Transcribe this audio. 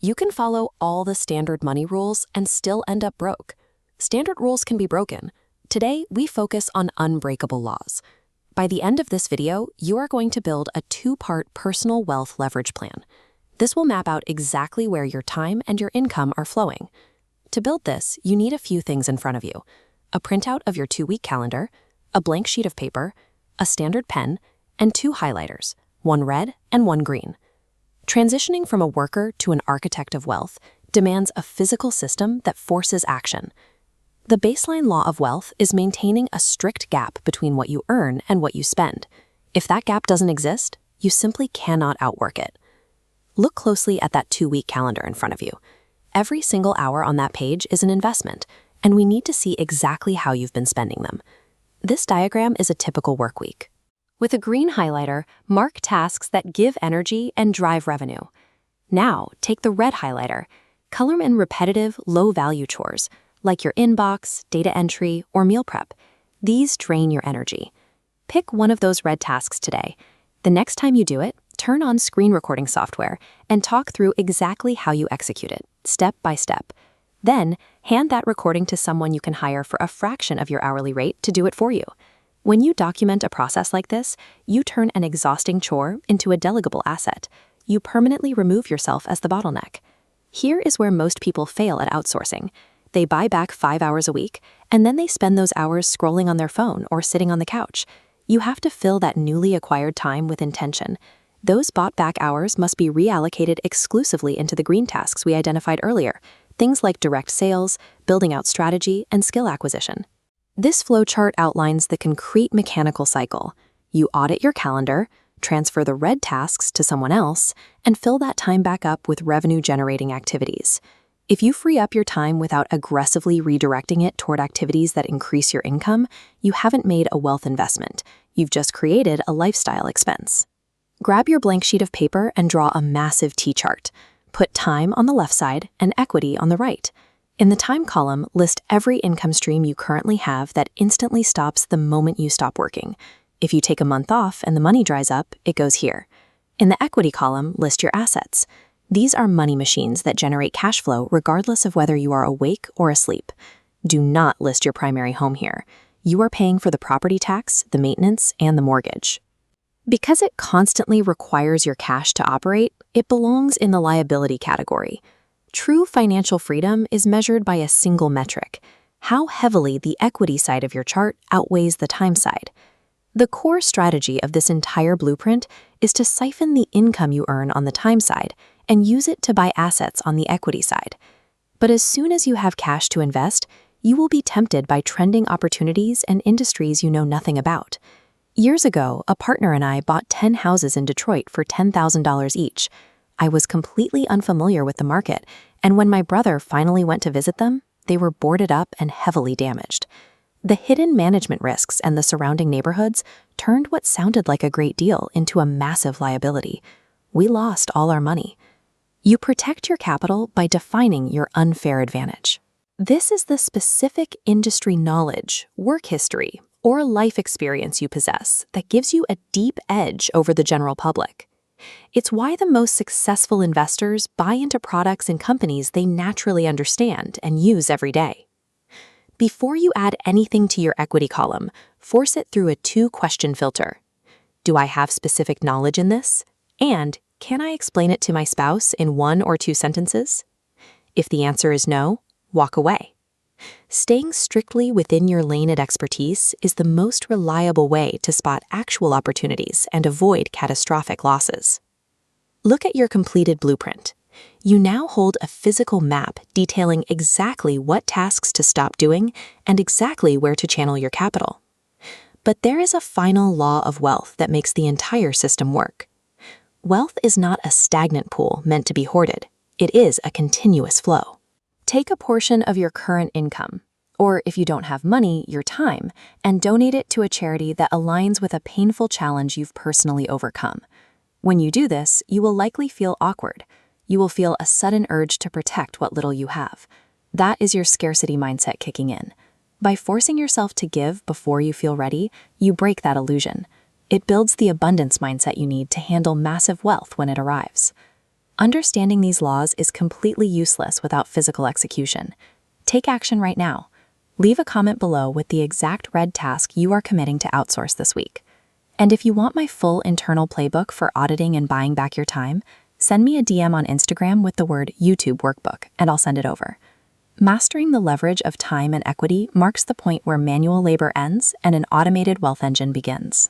You can follow all the standard money rules and still end up broke. Standard rules can be broken. Today, we focus on unbreakable laws. By the end of this video, you are going to build a 2-part personal wealth leverage plan. This will map out exactly where your time and your income are flowing. To build this, you need a few things in front of you: a printout of your 2-week calendar, a blank sheet of paper, a standard pen, and 2 highlighters, one red and one green. Transitioning from a worker to an architect of wealth demands a physical system that forces action. The baseline law of wealth is maintaining a strict gap between what you earn and what you spend. If that gap doesn't exist, you simply cannot outwork it. Look closely at that 2-week calendar in front of you. Every single hour on that page is an investment, and we need to see exactly how you've been spending them. This diagram is a typical work week. With a green highlighter, mark tasks that give energy and drive revenue. Now, take the red highlighter. Color in repetitive, low-value chores, like your inbox, data entry, or meal prep. These drain your energy. Pick one of those red tasks today. The next time you do it, turn on screen recording software and talk through exactly how you execute it, step by step. Then, hand that recording to someone you can hire for a fraction of your hourly rate to do it for you. When you document a process like this, you turn an exhausting chore into a delegable asset. You permanently remove yourself as the bottleneck. Here is where most people fail at outsourcing. They buy back 5 hours a week, and then they spend those hours scrolling on their phone or sitting on the couch. You have to fill that newly acquired time with intention. Those bought-back hours must be reallocated exclusively into the green tasks we identified earlier, things like direct sales, building out strategy, and skill acquisition. This flowchart outlines the concrete mechanical cycle. You audit your calendar, transfer the red tasks to someone else, and fill that time back up with revenue-generating activities. If you free up your time without aggressively redirecting it toward activities that increase your income, you haven't made a wealth investment. You've just created a lifestyle expense. Grab your blank sheet of paper and draw a massive T-chart. Put time on the left side and equity on the right. In the time column, list every income stream you currently have that instantly stops the moment you stop working. If you take a month off and the money dries up, it goes here. In the equity column, list your assets. These are money machines that generate cash flow regardless of whether you are awake or asleep. Do not list your primary home here. You are paying for the property tax, the maintenance, and the mortgage. Because it constantly requires your cash to operate, it belongs in the liability category. True financial freedom is measured by a single metric: how heavily the equity side of your chart outweighs the time side. The core strategy of this entire blueprint is to siphon the income you earn on the time side and use it to buy assets on the equity side. But as soon as you have cash to invest, you will be tempted by trending opportunities and industries you know nothing about. Years ago, a partner and I bought 10 houses in Detroit for $10,000 each. I was completely unfamiliar with the market, and when my brother finally went to visit them, they were boarded up and heavily damaged. The hidden management risks and the surrounding neighborhoods turned what sounded like a great deal into a massive liability. We lost all our money. You protect your capital by defining your unfair advantage. This is the specific industry knowledge, work history, or life experience you possess that gives you a deep edge over the general public. It's why the most successful investors buy into products and companies they naturally understand and use every day. Before you add anything to your equity column, force it through a 2-question filter. Do I have specific knowledge in this? And can I explain it to my spouse in 1 or 2 sentences? If the answer is no, walk away. Staying strictly within your lane of expertise is the most reliable way to spot actual opportunities and avoid catastrophic losses. Look at your completed blueprint. You now hold a physical map detailing exactly what tasks to stop doing and exactly where to channel your capital. But there is a final law of wealth that makes the entire system work. Wealth is not a stagnant pool meant to be hoarded. It is a continuous flow. Take a portion of your current income, or if you don't have money, your time, and donate it to a charity that aligns with a painful challenge you've personally overcome. When you do this, you will likely feel awkward. You will feel a sudden urge to protect what little you have. That is your scarcity mindset kicking in. By forcing yourself to give before you feel ready, you break that illusion. It builds the abundance mindset you need to handle massive wealth when it arrives. Understanding these laws is completely useless without physical execution. Take action right now. Leave a comment below with the exact red task you are committing to outsource this week. And if you want my full internal playbook for auditing and buying back your time, send me a DM on Instagram with the word YouTube Workbook, and I'll send it over. Mastering the leverage of time and equity marks the point where manual labor ends and an automated wealth engine begins.